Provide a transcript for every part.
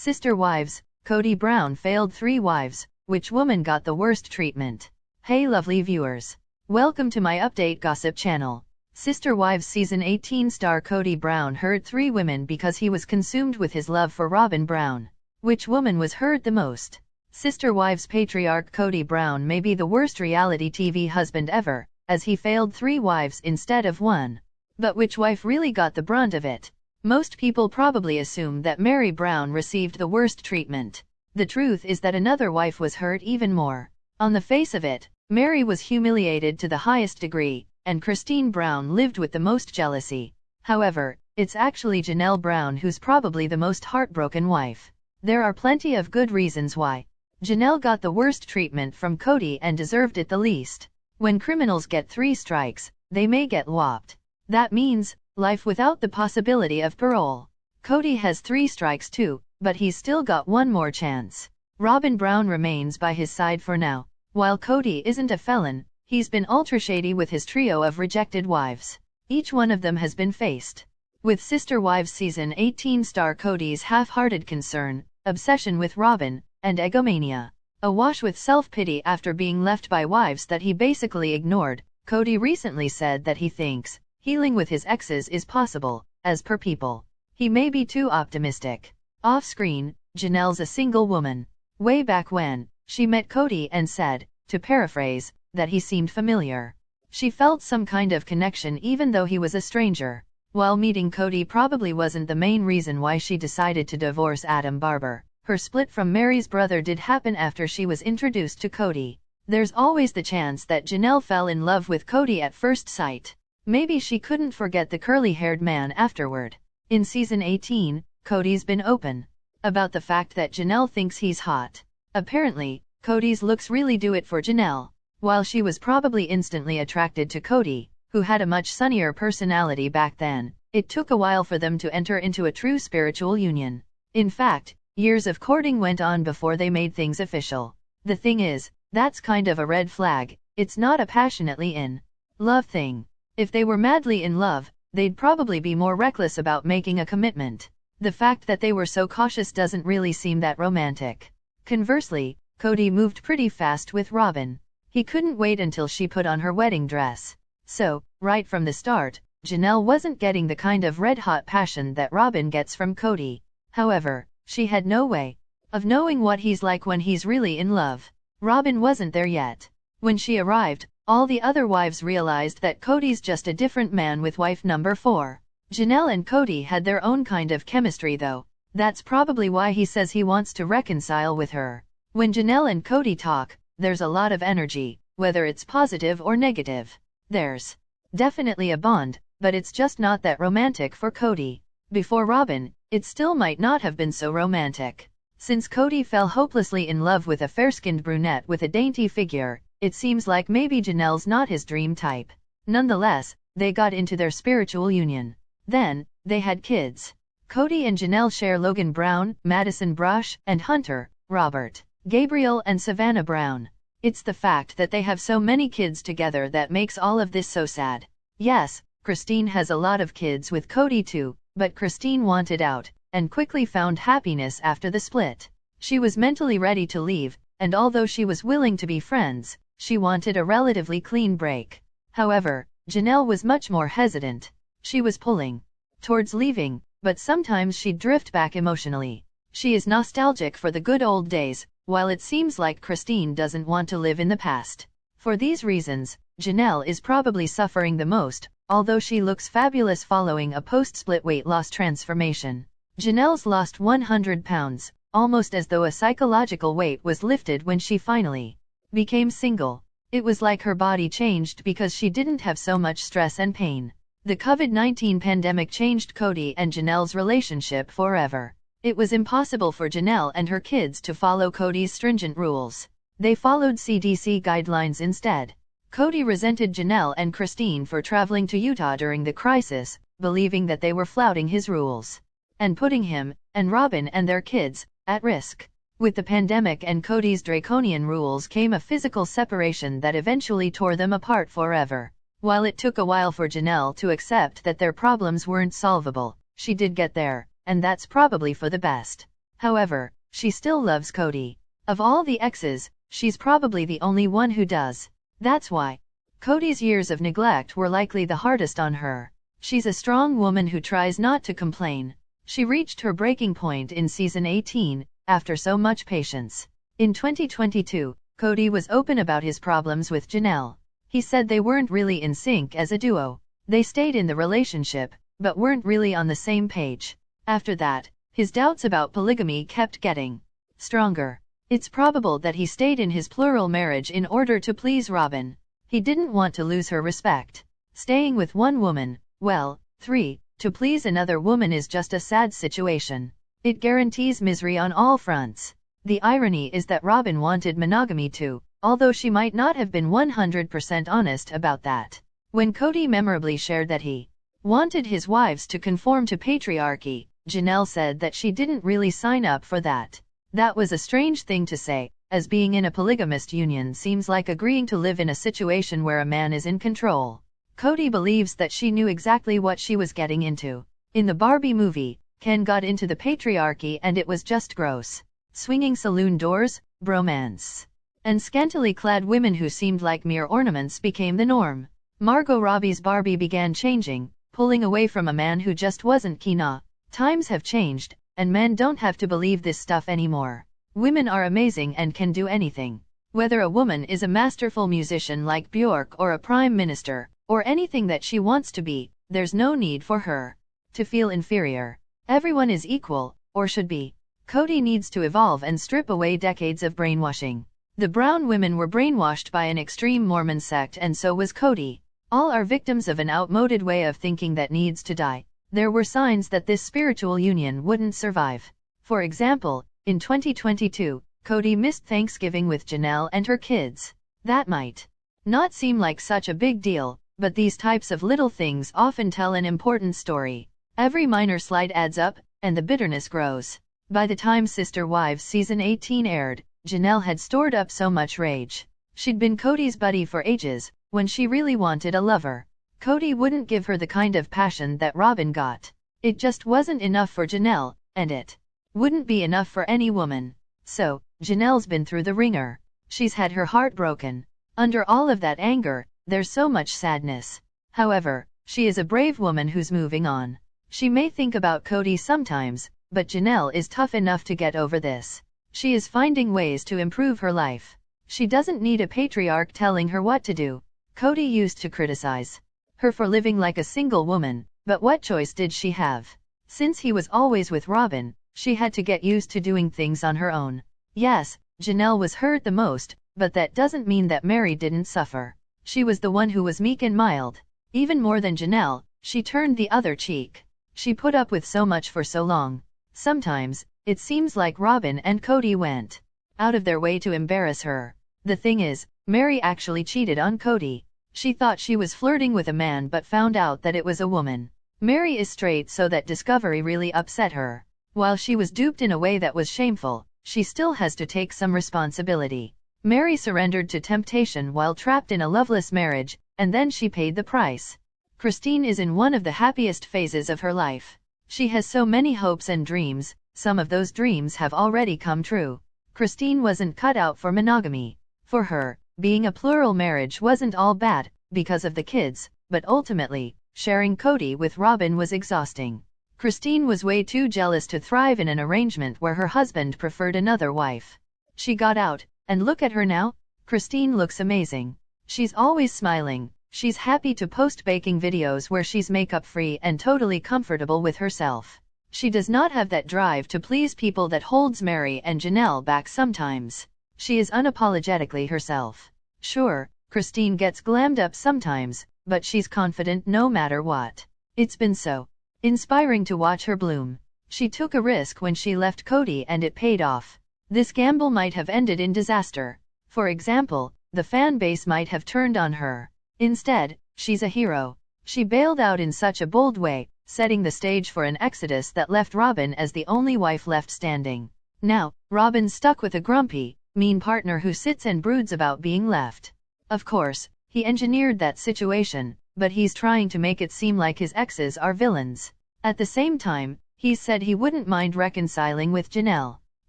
Sister wives, Kody Brown failed 3 wives, which woman got the worst treatment? Hey lovely viewers. Welcome to my update gossip channel. Sister Wives Season 18 star Kody Brown hurt 3 women because he was consumed with his love for Robyn Brown. Which woman was hurt the most? Sister Wives patriarch Kody Brown may be the worst reality TV husband ever, as he failed 3 wives instead of 1. But which wife really got the brunt of it? Most people probably assume that Meri Brown received the worst treatment. The truth is that another wife was hurt even more. On the face of it, Meri was humiliated to the highest degree, and Christine Brown lived with the most jealousy. However, it's actually Janelle Brown who's probably the most heartbroken wife. There are plenty of good reasons why Janelle got the worst treatment from Kody and deserved it the least. When criminals get 3 strikes, they may get whopped. That means life without the possibility of parole. Kody has 3 strikes too, but he's still got 1 more chance. Robyn Brown remains by his side for now. While Kody isn't a felon, he's been ultra shady with his trio of rejected wives. Each one of them has been faced with Sister Wives Season 18 star Kody's half-hearted concern, obsession with Robyn, and egomania. Awash with self-pity after being left by wives that he basically ignored, Kody recently said that he thinks healing with his exes is possible. As per People, he may be too optimistic. Off-screen, Janelle's a single woman. Way back when, she met Kody and said, to paraphrase, that he seemed familiar. She felt some kind of connection even though he was a stranger. While meeting Kody probably wasn't the main reason why she decided to divorce Adam Barber. Her split from Meri's brother did happen after she was introduced to Kody. There's always the chance that Janelle fell in love with Kody at first sight. Maybe she couldn't forget the curly-haired man afterward. In Season 18, Kody's been open about the fact that Janelle thinks he's hot. Apparently, Kody's looks really do it for Janelle. While she was probably instantly attracted to Kody, who had a much sunnier personality back then, it took a while for them to enter into a true spiritual union. In fact, years of courting went on before they made things official. The thing is, that's kind of a red flag. It's not a passionately in love thing. If they were madly in love, they'd probably be more reckless about making a commitment. The fact that they were so cautious doesn't really seem that romantic. Conversely, Kody moved pretty fast with Robyn. He couldn't wait until she put on her wedding dress. So, right from the start, Janelle wasn't getting the kind of red-hot passion that Robyn gets from Kody. However, she had no way of knowing what he's like when he's really in love. Robyn wasn't there yet. When she arrived, all the other wives realized that Kody's just a different man with wife number 4. Janelle and Kody had their own kind of chemistry though. That's probably why he says he wants to reconcile with her. When Janelle and Kody talk, there's a lot of energy, whether it's positive or negative. There's definitely a bond, but it's just not that romantic for Kody. Before Robyn, it still might not have been so romantic. Since Kody fell hopelessly in love with a fair-skinned brunette with a dainty figure, it seems like maybe Janelle's not his dream type. Nonetheless, they got into their spiritual union. Then, they had kids. Kody and Janelle share Logan Brown, Madison Brush, and Hunter, Robert, Gabriel and Savannah Brown. It's the fact that they have so many kids together that makes all of this so sad. Yes, Christine has a lot of kids with Kody too, but Christine wanted out, and quickly found happiness after the split. She was mentally ready to leave, and although she was willing to be friends, she wanted a relatively clean break. However, Janelle was much more hesitant. She was pulling towards leaving, but sometimes she'd drift back emotionally. She is nostalgic for the good old days, while it seems like Christine doesn't want to live in the past. For these reasons, Janelle is probably suffering the most, although she looks fabulous following a post-split weight loss transformation. Janelle's lost 100 pounds, almost as though a psychological weight was lifted when she finally became single. It was like her body changed because she didn't have so much stress and pain. The COVID-19 pandemic changed Kody and Janelle's relationship forever. It was impossible for Janelle and her kids to follow Kody's stringent rules. They followed CDC guidelines instead. Kody resented Janelle and Christine for traveling to Utah during the crisis, believing that they were flouting his rules and putting him, and Robyn and their kids, at risk. With the pandemic and Kody's draconian rules came a physical separation that eventually tore them apart forever. While it took a while for Janelle to accept that their problems weren't solvable, she did get there, and that's probably for the best. However, she still loves Kody. Of all the exes, she's probably the only one who does. That's why Kody's years of neglect were likely the hardest on her. She's a strong woman who tries not to complain. She reached her breaking point in season 18, after so much patience. In 2022, Kody was open about his problems with Janelle. He said they weren't really in sync as a duo. They stayed in the relationship, but weren't really on the same page. After that, his doubts about polygamy kept getting stronger. It's probable that he stayed in his plural marriage in order to please Robyn. He didn't want to lose her respect. Staying with one woman, well, 3, to please another woman is just a sad situation. It guarantees misery on all fronts. The irony is that Robyn wanted monogamy too, although she might not have been 100% honest about that. When Kody memorably shared that he wanted his wives to conform to patriarchy, Janelle said that she didn't really sign up for that. That was a strange thing to say, as being in a polygamist union seems like agreeing to live in a situation where a man is in control. Kody believes that she knew exactly what she was getting into. In the Barbie movie, Ken got into the patriarchy and it was just gross. Swinging saloon doors, bromance, and scantily clad women who seemed like mere ornaments became the norm. Margot Robbie's Barbie began changing, pulling away from a man who just wasn't keen on. Times have changed, and men don't have to believe this stuff anymore. Women are amazing and can do anything. Whether a woman is a masterful musician like Bjork or a prime minister, or anything that she wants to be, there's no need for her to feel inferior. Everyone is equal, or should be. Kody needs to evolve and strip away decades of brainwashing. The brown women were brainwashed by an extreme Mormon sect and so was Kody. All are victims of an outmoded way of thinking that needs to die. There were signs that this spiritual union wouldn't survive. For example, in 2022, Kody missed Thanksgiving with Janelle and her kids. That might not seem like such a big deal, but these types of little things often tell an important story. Every minor slight adds up, and the bitterness grows. By the time Sister Wives season 18 aired, Janelle had stored up so much rage. She'd been Kody's buddy for ages, when she really wanted a lover. Kody wouldn't give her the kind of passion that Robyn got. It just wasn't enough for Janelle, and it wouldn't be enough for any woman. So, Janelle's been through the ringer. She's had her heart broken. Under all of that anger, there's so much sadness. However, she is a brave woman who's moving on. She may think about Kody sometimes, but Janelle is tough enough to get over this. She is finding ways to improve her life. She doesn't need a patriarch telling her what to do. Kody used to criticize her for living like a single woman, but what choice did she have? Since he was always with Robyn, she had to get used to doing things on her own. Yes, Janelle was hurt the most, but that doesn't mean that Meri didn't suffer. She was the one who was meek and mild. Even more than Janelle, she turned the other cheek. She put up with so much for so long. Sometimes, it seems like Robyn and Kody went out of their way to embarrass her. The thing is, Meri actually cheated on Kody. She thought she was flirting with a man but found out that it was a woman. Meri is straight, so that discovery really upset her. While she was duped in a way that was shameful, she still has to take some responsibility. Meri surrendered to temptation while trapped in a loveless marriage, and then she paid the price. Christine is in one of the happiest phases of her life. She has so many hopes and dreams. Some of those dreams have already come true. Christine wasn't cut out for monogamy. For her, being a plural marriage wasn't all bad, because of the kids, but ultimately, sharing Kody with Robyn was exhausting. Christine was way too jealous to thrive in an arrangement where her husband preferred another wife. She got out, and look at her now. Christine looks amazing. She's always smiling. She's happy to post baking videos where she's makeup-free and totally comfortable with herself. She does not have that drive to please people that holds Meri and Janelle back sometimes. She is unapologetically herself. Sure, Christine gets glammed up sometimes, but she's confident no matter what. It's been so inspiring to watch her bloom. She took a risk when she left Kody and it paid off. This gamble might have ended in disaster. For example, the fan base might have turned on her. Instead, she's a hero. She bailed out in such a bold way, setting the stage for an exodus that left Robyn as the only wife left standing. Now, Robyn's stuck with a grumpy, mean partner who sits and broods about being left. Of course, he engineered that situation, but he's trying to make it seem like his exes are villains. At the same time, he said he wouldn't mind reconciling with Janelle.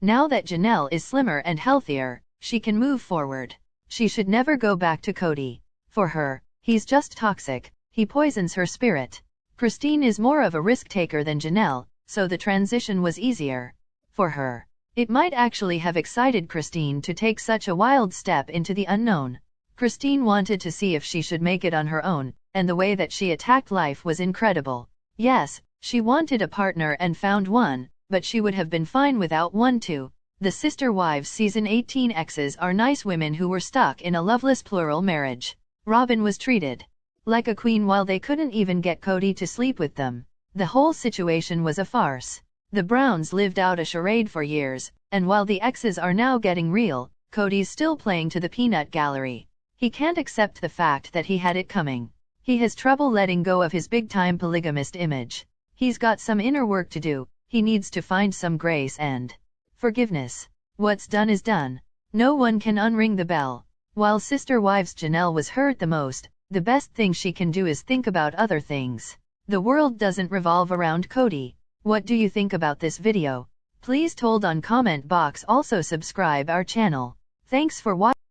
Now that Janelle is slimmer and healthier, she can move forward. She should never go back to Kody. For her, he's just toxic, he poisons her spirit. Christine is more of a risk-taker than Janelle, so the transition was easier for her. It might actually have excited Christine to take such a wild step into the unknown. Christine wanted to see if she should make it on her own, and the way that she attacked life was incredible. Yes, she wanted a partner and found one, but she would have been fine without one too. The Sister Wives Season 18 exes are nice women who were stuck in a loveless plural marriage. Robyn was treated like a queen while they couldn't even get Kody to sleep with them. The whole situation was a farce. The Browns lived out a charade for years, and while the exes are now getting real, Kody's still playing to the peanut gallery. He can't accept the fact that he had it coming. He has trouble letting go of his big-time polygamist image. He's got some inner work to do. He needs to find some grace and forgiveness. What's done is done. No one can unring the bell. While Sister Wives Janelle was hurt the most, the best thing she can do is think about other things. The world doesn't revolve around Kody. What do you think about this video? Please told on comment box. Also subscribe our channel. Thanks for watching.